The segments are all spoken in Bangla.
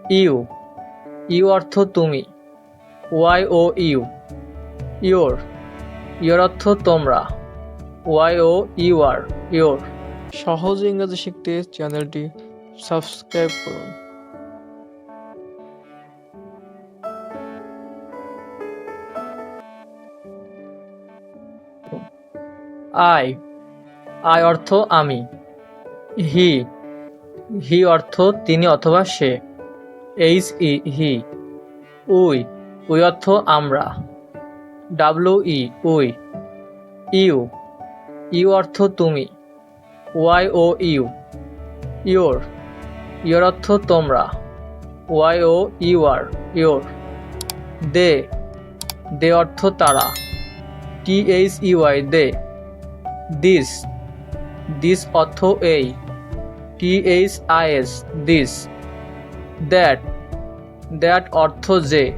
ইউ, ইউ অর্থ তুমি। Y O U, your, your অর্থ তোমরা। Y O U R, your. সহজ ইংরেজি শিখতে চ্যানেলটি সাবস্ক্রাইব করুন। আই, আই অর্থ আমি। হি, হি অর্থ তিনি অথবা সে। H E, he. We, we অর্থ আমরা। W E, we. You, you অর্থ তুমি। Y O U, your, your অর্থ তোমরা। Y O U R, your. They, they অর্থ তারা। T H E Y, they. This, this অর্থ এই। T H I S, this. That, that অর্থ যে।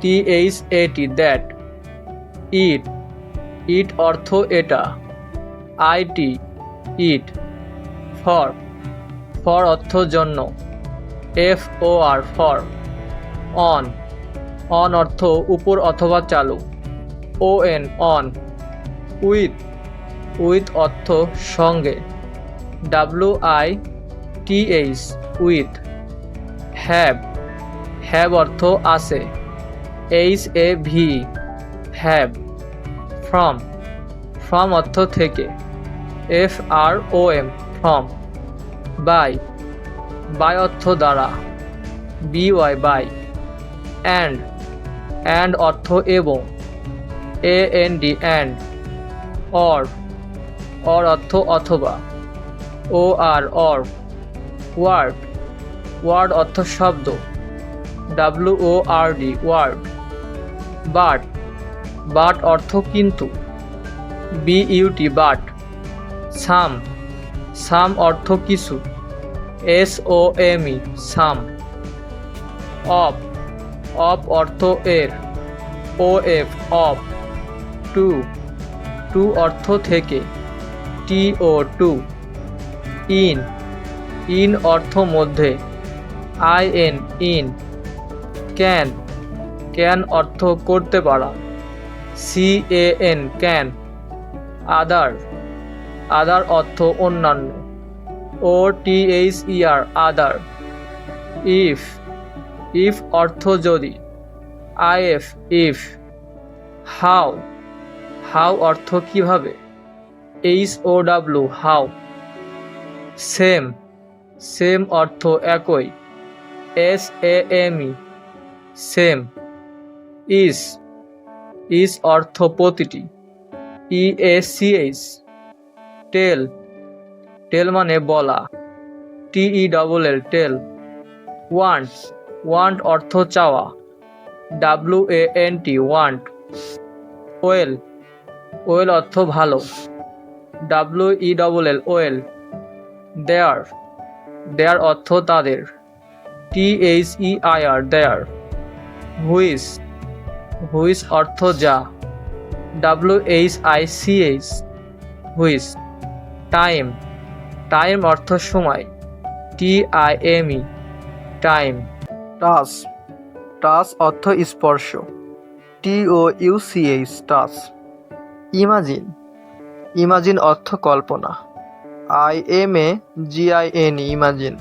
T H A T, that. It, it অর্থ এটা। I T, it. For, for অর্থ জন্য। F O R, for. On, on অর্থ উপর অথবা চালু। O N, on. With, with অর্থ সঙ্গে। W I T H, with. Have, have অর্থ আছে। H A V, have. From, from অর্থ থেকে। F R O M, from. By, by অর্থ দ্বারা। B Y, by. And, and অর্থ এবং। A N D, and. Or, or অর্থ অথবা। ও আর, অর। ওয়ার্ড, ওয়ার্ড অর্থ শব্দ। W O R D, word. But, but অর্থ কিন্তু। B U T, but. Some, some অর্থ কিছু। S O M E, some. Of, of অর্থ এর। O F, of. To, to অর্থ থেকে। T O, to. In, in অর্থ মধ্যে। I N, in. Can, can অর্থ করতে পারা। C A N, can. Other, other অর্থ অন্যান্য। O T H E R, other. If, if অর্থ যদি। I F, if. How, how অর্থ কিভাবে। H O W, how. Same, same অর্থ একই। S A M E, same. Each, each অর্থ প্রতিটি। ই A C H. Tell, tell মানে বলা। T E double L, tell. Want, want অর্থ চাওয়া। W A N T, want. Well, well অর্থ ভালো। W E double L, well. Their, their অর্থ তাদের। T H E I R, their. Which, which অর্থ যা। W H I C H, which. Time, time অর্থ সময়। T I M E, time. Touch, touch অর্থ স্পর্শ। T O U C H, touch. Imagine, imagine অর্থ কল্পনা। I M A G I N, imagine.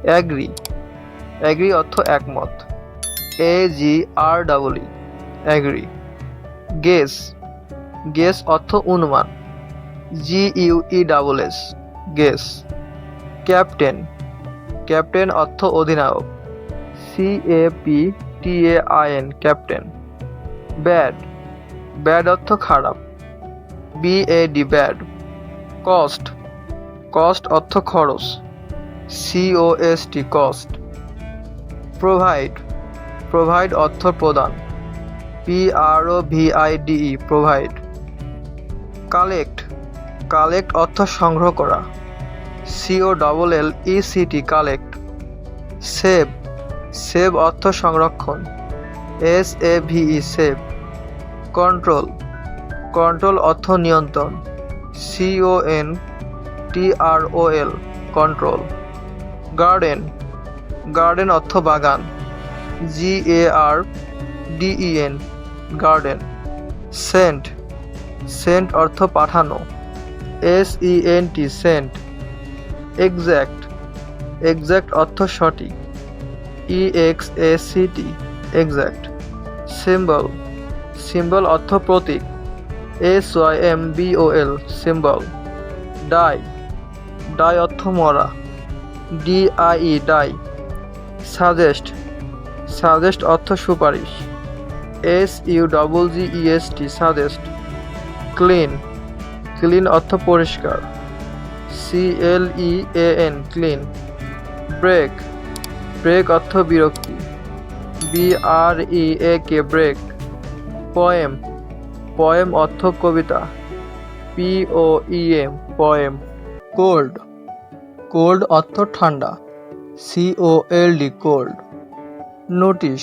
Agree, agree অর্থ একমত। A G R double E, agree. Guess, guess অর্থ অনুমান। G U E double S, guess. Captain, captain অর্থ অধিনায়ক। C A P T A I N, captain. Bad, bad অর্থ খারাপ। B A D, bad. Cost, cost অর্থ খরচ। C O S T, cost. Provide, provide অর্থ প্রদান। P R O V I D E, provide. Collect, collect অর্থ সংগ্রহ করা। C O double L E C T, collect. Save, save অর্থ সংরক্ষণ। S A V E, save. Control, control অর্থ নিয়ন্ত্রণ। C O N T R O L, control. Garden, garden অর্থ বাগান, GARDEN গার্ডেন। সেন্ট, সেন্ট অর্থ পাঠানো, SENT সেন্ট। এক্স্যাক্ট, এক্স্যাক্ট অর্থ সঠিক, EXACT এক্স্যাক্ট। সিম্বল, সিম্বল অর্থ প্রতীক, SYMBOL সিম্বল। ডাই, ডাই অর্থ মরা, DIE ডাই। সাজেস্ট, সাজেস্ট অর্থ সুপারিশ, SUGGEST সাজেস্ট। ক্লিন, ক্লিন অর্থ পরিষ্কার, CLEAN ক্লিন। ব্রেক, ব্রেক অর্থ বিরক্তি, BREAK ব্রেক। পয়েম, পয়েম অর্থ কবিতা, POEM পয়েম। কোল্ড, কোল্ড অর্থ ঠান্ডা, COLD কোল্ড। নোটিশ,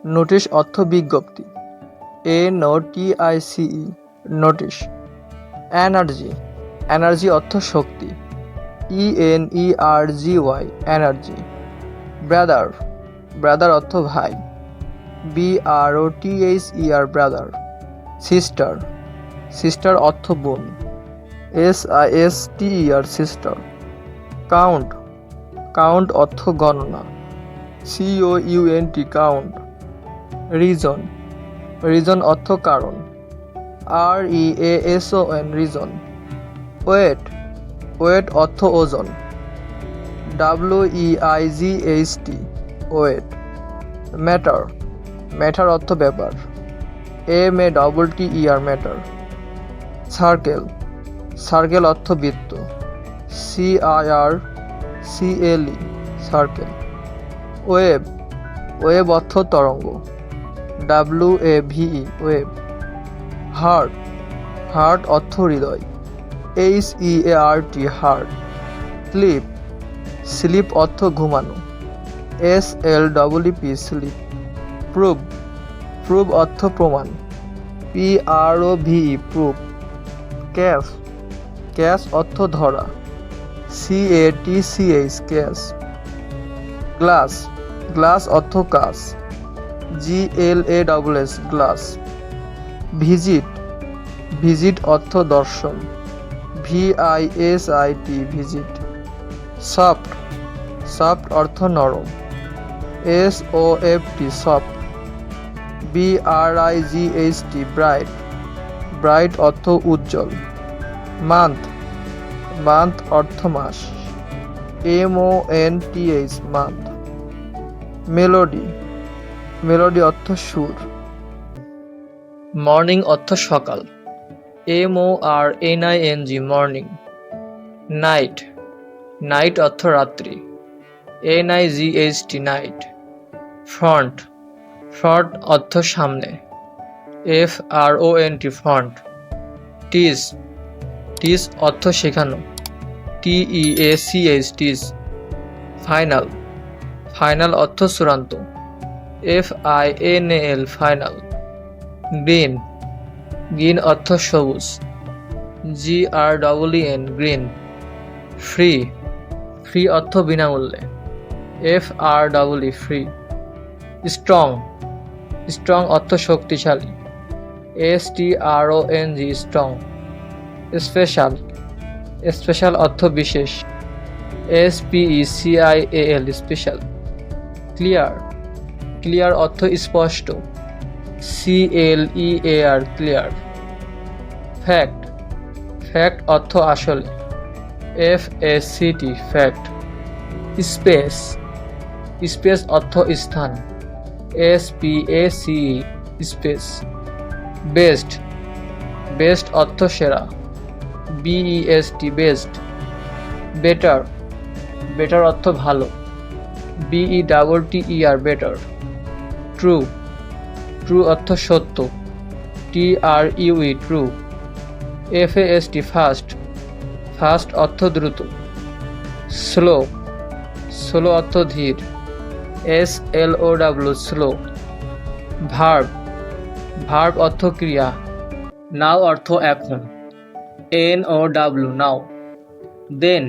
নোটিশ অর্থ বিজ্ঞপ্তি, NOTICE নোটিশ। এনার্জি, এনার্জি অর্থ শক্তি, ENERGY এনার্জি। ব্রাদার, ব্রাদার অর্থ ভাই, BROTHER ব্রাদার। সিস্টার, সিস্টার অর্থ বোন, SISTER সিস্টার। কাউন্ট, কাউন্ট অর্থ গণনা, COUNT কাউন্ট। রিজন, রিজন অর্থ কারণ, REASON রিজন। ওয়েট, ওয়েট অর্থ ওজন, WEIGHT ওয়েট। ম্যাটার, ম্যাটার অর্থ ব্যাপার, MATTER ম্যাটার। সার্কেল, সার্কেল অর্থ বৃত্ত, CIRCLE সার্কেল। ওয়েভ, ওয়েভ অর্থ তরঙ্গ, WAVE ওয়েভ। হার্ট, হার্ট অর্থ হৃদয়, HEART হার্ট। স্লিপ, স্লিপ অর্থ ঘুমানো, SLEEP স্লিপ। প্রুভ, প্রুভ অর্থ প্রমাণ, PROVE প্রুভ। ক্যাচ, ক্যাচ অর্থ ধরা, CATCH ক্যাচ। গ্লাস, গ্লাস অর্থ কাচ, GLASS গ্লাস। ভিজিট, ভিজিট অর্থ দর্শন, VISIT ভিজিট। সফট, সফট অর্থ নরম, SOFT soft. BRIGHT bright, bright অর্থ উজ্জ্বল। মান্থ, মান্থ অর্থ মাস, MONTH মান্থ। মেলোডি, মেলোডি অর্থ সুর। মর্নিং অর্থ সকাল, MORNING মর্নিং। নাইট, নাইট অর্থ রাত্রি, NIGHT নাইট। ফ্রন্ট, ফ্রন্ট অর্থ সামনে, FRONT ফ্রন্ট। টিচ, টিচ অর্থ শেখানো, TEACH টিচ। ফাইনাল, ফাইনাল অর্থ চূড়ান্ত, FINAL ফাইনাল। গ্রিন, গ্রিন অর্থ সবুজ, GREEN গ্রিন। ফ্রি, ফ্রি অর্থ বিনামূল্যে, FREE ফ্রি। স্ট্রং, স্ট্রং অর্থ শক্তিশালী, STRONG স্ট্রং। স্পেশাল, স্পেশাল অর্থ বিশেষ, SPECIAL স্পেশাল। ক্লিয়ার, ক্লিয়ার অর্থ স্পষ্ট, CLEAR ক্লিয়ার। ফ্যাক্ট, ফ্যাক্ট অর্থ আসলে, FACT ফ্যাক্ট। স্পেস, স্পেস অর্থ স্থান, SPACE স্পেস। বেস্ট, বেস্ট অর্থ সেরা, BEST বেস্ট। বেটার, বেটার অর্থ ভালো, BETTER বেটার। ট্রু, ট্রু অর্থ সত্য, TRUE true. FAST fast, fast অর্থ দ্রুত। স্লো, স্লো অর্থ ধীর, SLOW স্লো। ভার্ব, ভার্ব অর্থ ক্রিয়া, নাও অর্থ এখন, NOW নাও। দেন,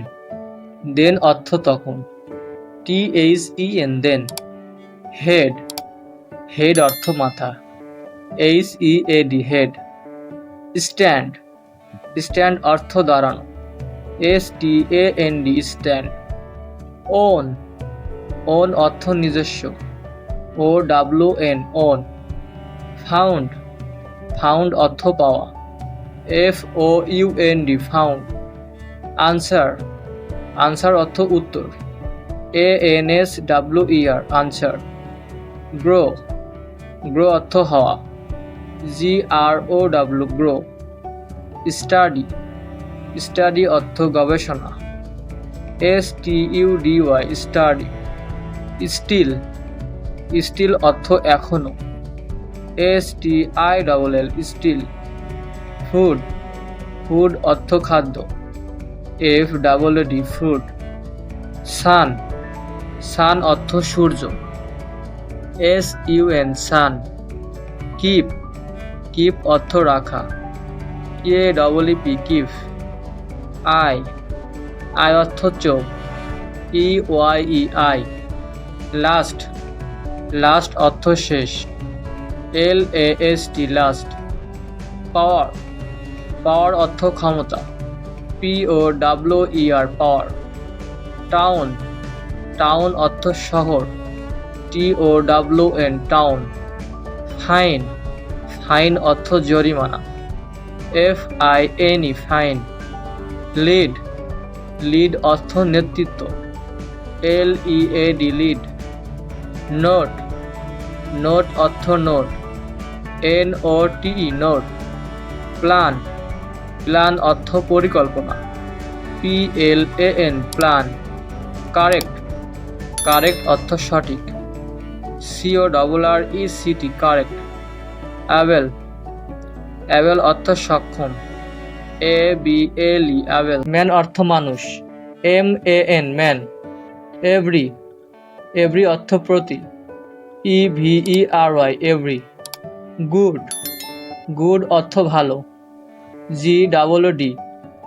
দেন অর্থ তখন, THEN দেন। হেড, হেড অর্থ মাথা। HEAD head. স্ট্যান্ড, স্ট্যান্ড অর্থ দাঁড়ানো। STAND stand. ওন, ওন অর্থ নিজস্ব। OWN on. ফাউন্ড, ফাউন্ড অর্থ পাওয়া। FOUND found. আনসার, আনসার অর্থ উত্তর। ANSWER answer. গ্রো, গ্রো অর্থ হওয়া। GROW grow. স্টাডি, স্টাডি অর্থ গবেষণা। STUDY study. স্টিল, স্টিল অর্থ এখনো। STILL still. ফুড, ফুড অর্থ খাদ্য। FOOD food. সান, সান অর্থ সূর্য। SUN সান। কিপ, কিপ অর্থ রাখা। KEEP keep. আই, আই অর্থ চোখ। EYE I. লাস্ট, লাস্ট অর্থ শেষ। LAST last. পাওয়ার, পাওয়ার অর্থ ক্ষমতা। POWER পাওয়ার। টাউন, টাউন অর্থ শহর। TOWN town. ফাইন, ফাইন অর্থ জরিমানা। FINE fine. লিড, লিড অর্থ নেতৃত্ব। LEAD lead. নোট, নোট অর্থ note. NOTE note. Plan, plan অর্থ পরিকল্পনা। PLAN plan. কারেক্ট, কারেক্ট অর্থ সঠিক। CORRECT correct. অ্যাবেল, অ্যাবেল অর্থ সক্ষম। ABLE Abel. ম্যান অর্থ মানুষ। MAN man. এভরি, এভরি অর্থ প্রতি। EVERY every. গুড, গুড অর্থ ভালো। GOOD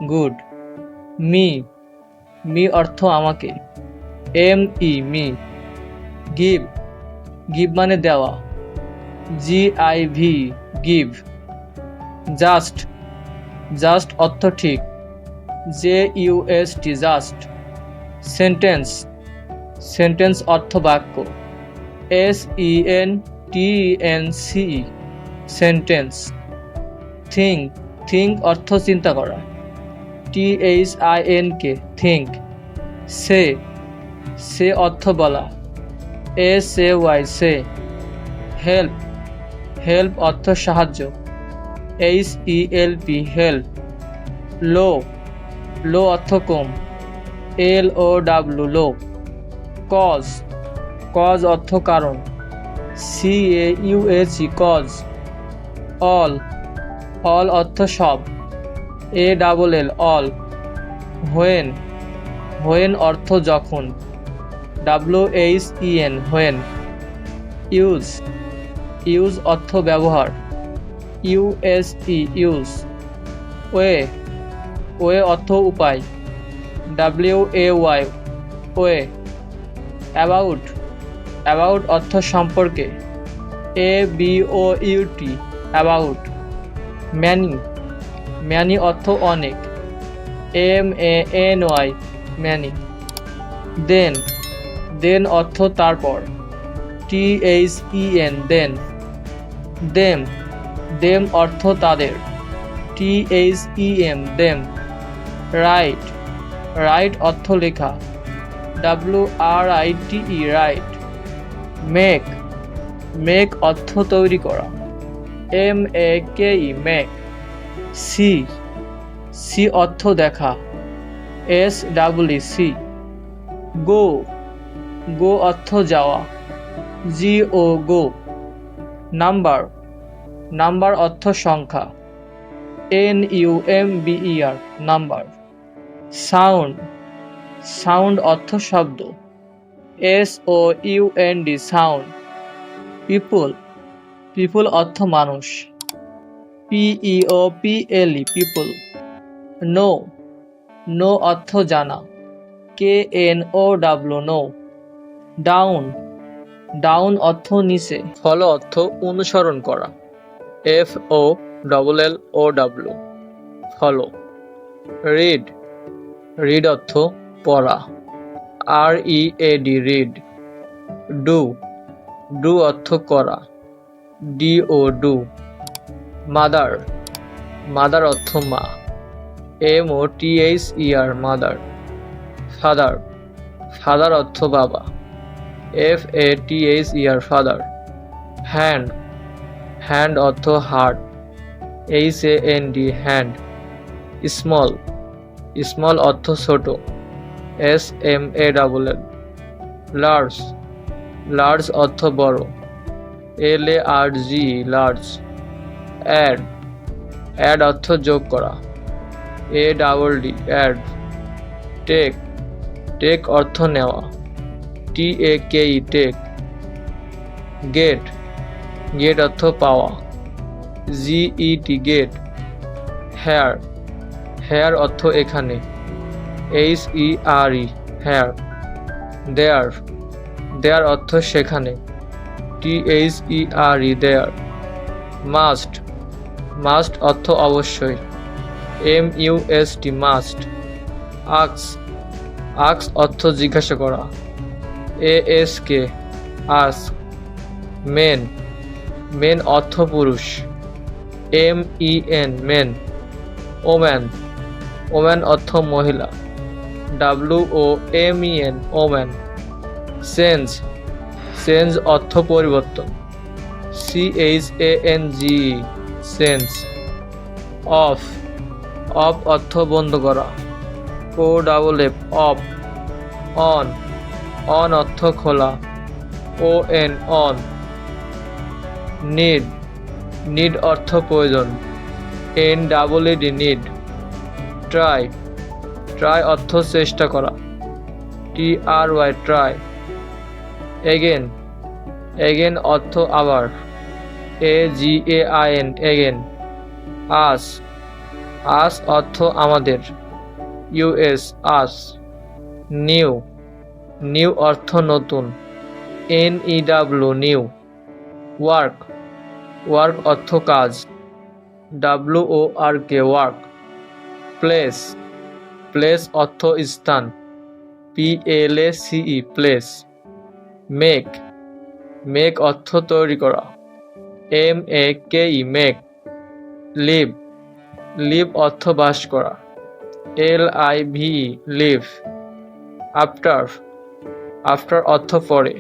good. মি, মি অর্থ আমাকে। ME me. গিভ, গিভ মানে দেওয়া। GIV give. জাস্ট, জাস্ট অর্থ ঠিক। JUST just. সেন্টেন্স, সেন্টেন্স অর্থ বাক্য। SENTENCE sentence. থিঙ্ক, থিঙ্ক অর্থ চিন্তা করা। THINK think. সে, সে অর্থ বলা। SAY সে। হেল্প, হেল্প অর্থ সাহায্য। HELP help. লো, লো অর্থ কম। LOW লো। কজ, কজ অর্থ কারণ। CAUH cause. অল, অল অর্থ সব। ALL all. হোয়েন, হোয়েন অর্থ যখন। WHEN when. ইউজ, ইউজ অর্থ ব্যবহার। USE use. ওয়ে, ওয়ে অর্থ উপায়। WAY way. অ্যাবাউট, অ্যাবাউট অর্থ সম্পর্কে। ABOUT about. ম্যানি, ম্যানি অর্থ অনেক। MANY many. দেন, দেন অর্থ তারপর। THEN দেন। দেম, দেম অর্থ তাদের। THEM them. রাইট, রাইট অর্থ লেখা। WRITE right. মেক, মেক অর্থ তৈরি করা। MAKE make. সি, সি অর্থ দেখা। SEE গো, গো অর্থ যাওয়া। GO গো। নাম্বার, নাম্বার অর্থ সংখ্যা। NUMBER number. সাউন্ড, সাউন্ড অর্থ শব্দ। SOUND sound. পিপল, পিপল অর্থ মানুষ। PEOPLE people. নো, নো অর্থ জানা। KNOW no. ডাউন, ডাউন অর্থ নিচে, ফলো অর্থ অনুসরণ করা, FOLLOW, ফলো। রিড, রিড অর্থ পড়া, READ, রিড। ডু, ডু অর্থ করা, DO, ডু। মাদার, মাদার অর্থ মা, MOTHER, মাদার। ফাদার, ফাদার অর্থ বাবা, FATHER, ফাদার। হ্যান্ড, হ্যান্ড অর্থ হাত, HAND, হ্যান্ড। স্মল, স্মল অর্থ ছোট, SMALL। লার্জ, লার্জ অর্থ বড়, LARG, লার্জ। অ্যাড, অ্যাড অর্থ যোগ করা, ADD, অ্যাড। টেক, টেক অর্থ নেওয়া, TAKE, টেক। গেট, গেট অর্থ পাওয়া, GET, গেট। হেয়ার, হেয়ার অর্থ এখানে, HERE, হেয়ার। দেয়ার, দেয়ার অর্থ সেখানে, THERE, দেয়ার। মাস্ট, মাস্ট অর্থ অবশ্যই, MUST, মাস্ট। আক্স, আক্স অর্থ জিজ্ঞাসা করা, ASK, আস্ক। মেন, মেন অর্থ পুরুষ, MEN, মেন। ওম্যান, ওম্যান অর্থ মহিলা, WOMEN, ওম্যান। চেঞ্জ, চেঞ্জ অর্থ পরিবর্তন, CHANGE, চেঞ্জ। অফ, অফ অর্থ বন্ধ করা, OFF, অফ। অন, অন অর্থ খোলা, ON, অন। নিড, নিড অর্থ প্রয়োজন, NEED, নিড। ট্রাই, ট্রাই অর্থ চেষ্টা করা, TRY, ট্রাই। এগেন, এগেন অর্থ আবার, AGAIN, এগেন। আস, আস অর্থ আমাদের, US, আস। নিউ, নিউ অর্থ নতুন, NEW, নিউ। ওয়ার্ক, ওয়ার্ক অর্থ কাজ, WORK, ওয়ার্ক। প্লেস, প্লেস অর্থ স্থান, PLACE, প্লেস। মেক, মেক অর্থ তৈরি করা, MAKE, মেক। লিভ, লিভ অর্থ বাস করা, LIVE, লিভ। আফটার, আফটার অর্থ পরে,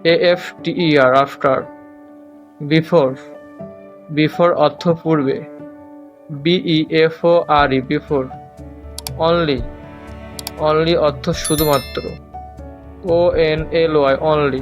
AFTER, আফটার। বিফোর, বিফোর অর্থ পূর্বে, BEFORE, বিফোর। অনলি, অনলি অর্থ শুধুমাত্র, ONLY, অনলি।